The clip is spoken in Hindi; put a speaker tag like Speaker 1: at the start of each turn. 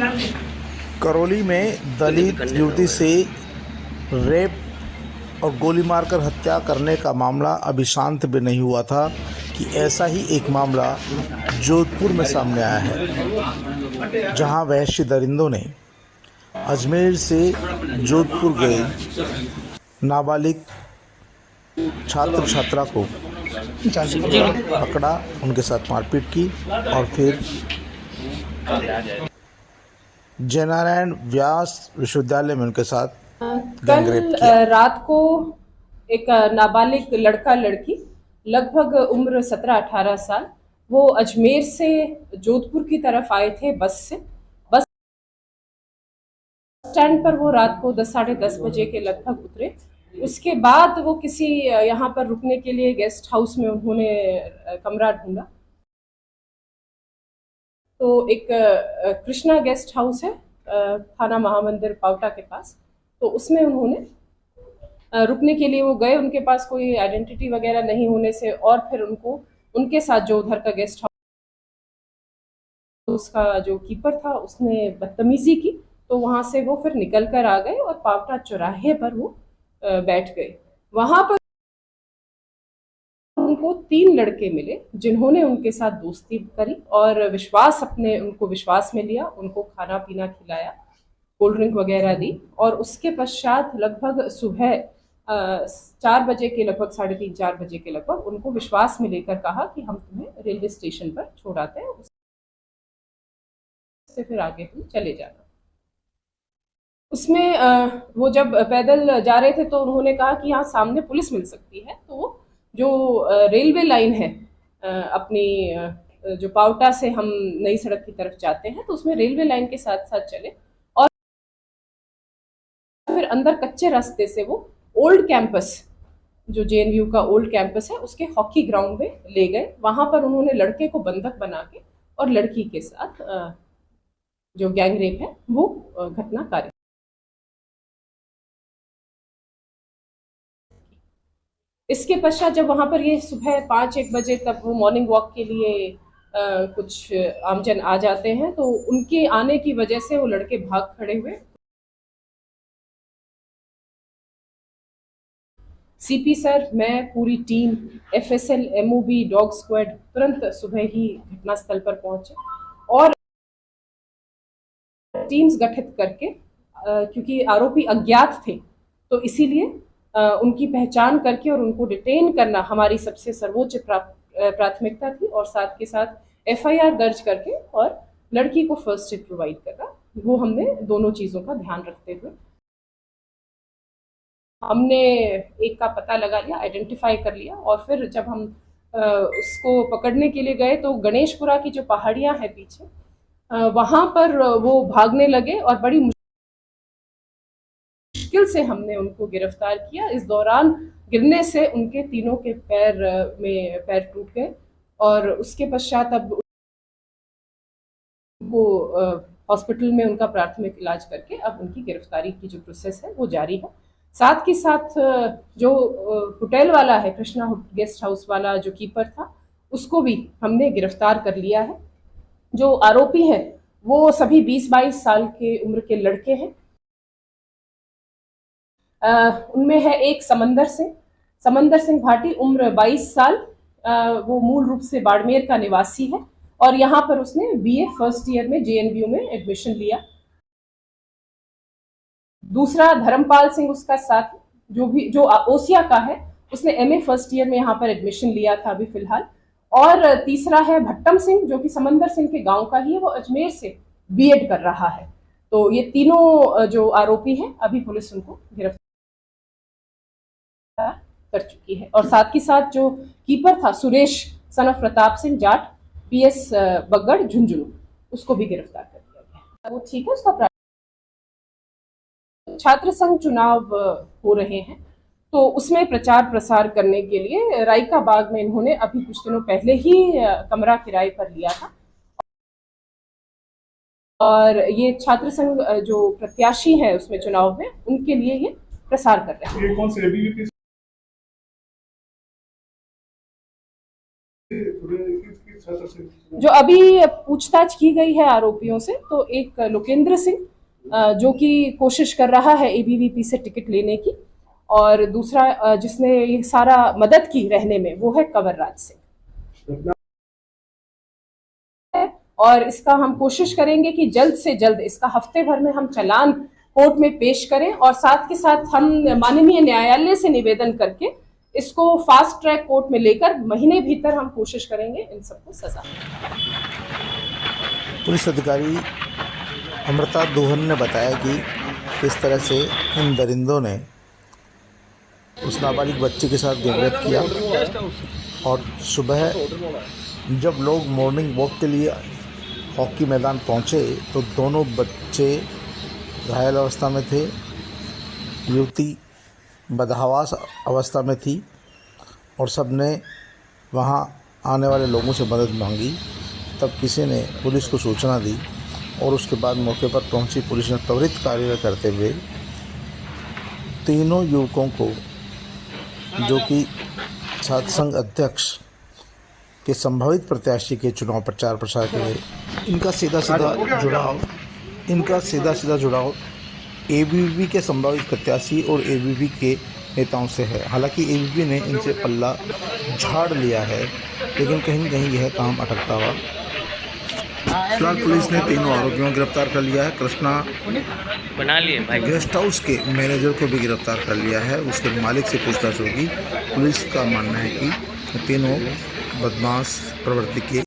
Speaker 1: करौली में दलित युवती से रेप और गोली मारकर हत्या करने का मामला अभी शांत भी नहीं हुआ था कि ऐसा ही एक मामला जोधपुर में सामने आया है, जहां वहशी दरिंदों ने अजमेर से जोधपुर गए नाबालिग छात्र छात्रा को पकड़ा, उनके साथ मारपीट की और फिर जयनारायण व्यास विश्वविद्यालय में उनके साथ
Speaker 2: कल रात को एक नाबालिग लड़का लड़की लगभग उम्र 17-18 साल वो अजमेर से जोधपुर की तरफ आए थे बस से। बस स्टैंड पर वो रात को 10 साढ़े 10 बजे के लगभग उतरे। उसके बाद वो किसी यहाँ पर रुकने के लिए गेस्ट हाउस में उन्होंने कमरा ढूंढा। तो एक कृष्णा गेस्ट हाउस है थाना महामंदिर पावटा के पास, तो उसमें उन्होंने रुकने के लिए वो गए। उनके पास कोई आइडेंटिटी वगैरह नहीं होने से और फिर उनको उनके साथ जो उधर का गेस्ट हाउस का जो कीपर था उसने बदतमीजी की, तो वहां से वो फिर निकल कर आ गए और पावटा चौराहे पर वो बैठ गए। वहां पर उनको 3 लड़के मिले जिन्होंने उनके साथ दोस्ती करी और उनको विश्वास में लिया, उनको खाना पीना खिलाया, कोल्ड ड्रिंक वगैरह दी और उसके पश्चात लगभग सुबह 4 बजे के लगभग 3:30-4 बजे के लगभग उनको विश्वास में लेकर कहा कि हम तुम्हें रेलवे स्टेशन पर छोड़ आते हैं, उससे फिर आगे तुम चले जाना। उसमें वो जब पैदल जा रहे थे तो उन्होंने कहा कि यहाँ सामने पुलिस मिल सकती है, तो जो रेलवे लाइन है अपनी जो पावटा से हम नई सड़क की तरफ जाते हैं तो उसमें रेलवे लाइन के साथ साथ चले और फिर अंदर कच्चे रास्ते से वो ओल्ड कैंपस जो जेएनयू का ओल्ड कैंपस है उसके हॉकी ग्राउंड में ले गए। वहां पर उन्होंने लड़के को बंधक बना के और लड़की के साथ जो गैंग रेप है वो घटना कार्य। इसके पश्चात जब वहां पर ये सुबह 5-1 बजे तक वो मॉर्निंग वॉक के लिए कुछ आमजन आ जाते हैं, तो उनके आने की वजह से वो लड़के भाग खड़े हुए। सीपी सर, मैं, पूरी team, FSL, MOB, dog squad तुरंत सुबह ही घटनास्थल पर पहुंचे और टीम्स गठित करके क्योंकि आरोपी अज्ञात थे तो इसीलिए उनकी पहचान करके और उनको डिटेन करना हमारी सबसे सर्वोच्च प्राथमिकता थी और साथ के साथ एफआईआर दर्ज करके और लड़की को फर्स्ट एड प्रोवाइड करना, वो हमने दोनों चीजों का ध्यान रखते हुए हमने एक का पता लगा लिया, आइडेंटिफाई कर लिया और फिर जब हम उसको पकड़ने के लिए गए तो गणेशपुरा की जो पहाड़ियां हैं पीछे वहां पर वो भागने लगे और बड़ी मुश्किल से हमने उनको गिरफ्तार किया। इस दौरान गिरने से उनके तीनों के पैर टूट गए और उसके पश्चात अब वो हॉस्पिटल में उनका प्राथमिक इलाज करके अब उनकी गिरफ्तारी की जो प्रोसेस है वो जारी है। साथ के साथ जो होटल वाला है, कृष्णा गेस्ट हाउस वाला जो कीपर था, उसको भी हमने गिरफ्तार कर लिया है। जो आरोपी है वो सभी 20-22 साल के उम्र के लड़के हैं। उनमें है एक समंदर सिंह भाटी, उम्र 22 साल, वो मूल रूप से बाड़मेर का निवासी है और यहाँ पर उसने बीए फर्स्ट ईयर में जेएनयू में एडमिशन लिया। दूसरा धर्मपाल सिंह उसका साथ जो ओसिया का है, उसने एमए फर्स्ट ईयर में यहाँ पर एडमिशन लिया था अभी फिलहाल। और तीसरा है भट्टम सिंह जो कि समंदर सिंह के गांव का ही है, वो अजमेर से बीएड कर रहा है। तो ये तीनों जो आरोपी हैं अभी पुलिस उनको गिरफ्तार कर चुकी है और साथ ही साथ जो कीपर था Suresh son of Pratap Singh Jat, PS Bagad Jhunjhunu, उसको भी गिरफ्तार कर दिया गया। वो ठीक है। उसका छात्र संघ चुनाव हो रहे हैं तो उसमें प्रचार प्रसार करने के लिए रायका बाग में इन्होंने अभी कुछ दिनों पहले ही कमरा किराए पर लिया था और ये छात्र संघ जो प्रत्याशी है उसमें चुनाव में उनके लिए ये प्रसार कर रहे हैं।
Speaker 3: कौन से
Speaker 2: जो अभी पूछताछ की गई है आरोपियों से, तो एक लोकेंद्र सिंह जो कि कोशिश कर रहा है एबीवीपी से टिकट लेने की, और दूसरा जिसने ये सारा मदद की रहने में, वो है कंवर राज सिंह। और इसका हम कोशिश करेंगे कि जल्द से जल्द इसका हफ्ते भर में हम चालान कोर्ट में पेश करें, और साथ के साथ हम माननीय न्यायालय से निवेदन करके इसको फास्ट ट्रैक कोर्ट में लेकर महीने भीतर हम कोशिश करेंगे इन सबको सजा।
Speaker 1: पुलिस अधिकारी अमृता दोहन ने बताया कि किस तरह से इन दरिंदों ने उस नाबालिग बच्चे के साथ गैंगरेप किया, और सुबह जब लोग मॉर्निंग वॉक के लिए हॉकी मैदान पहुंचे तो दोनों बच्चे घायल अवस्था में थे, युवती बदहवास अवस्था में थी, और सब ने वहां आने वाले लोगों से मदद मांगी। तब किसी ने पुलिस को सूचना दी, और उसके बाद मौके पर पहुंची पुलिस ने त्वरित कार्रवाई करते हुए तीनों युवकों को, जो कि सत्संग अध्यक्ष के संभावित प्रत्याशी के चुनाव प्रचार प्रसार के लिए इनका सीधा सीधा जुड़ाव एबीवीपी के संभावित प्रत्याशी और एबीवीपी के नेताओं से है। हालांकि एबीवीपी ने इनसे पल्ला झाड़ लिया है, लेकिन कहीं न कहीं यह काम अटकता हुआ। फिलहाल पुलिस ने तीनों आरोपियों को गिरफ्तार कर लिया है। कृष्णा
Speaker 3: बना लिए भाई
Speaker 1: गेस्ट हाउस के मैनेजर को भी गिरफ्तार कर लिया है, उसके मालिक से पूछताछ होगी। पुलिस का मानना है कि तीनों बदमाश प्रवृत्ति के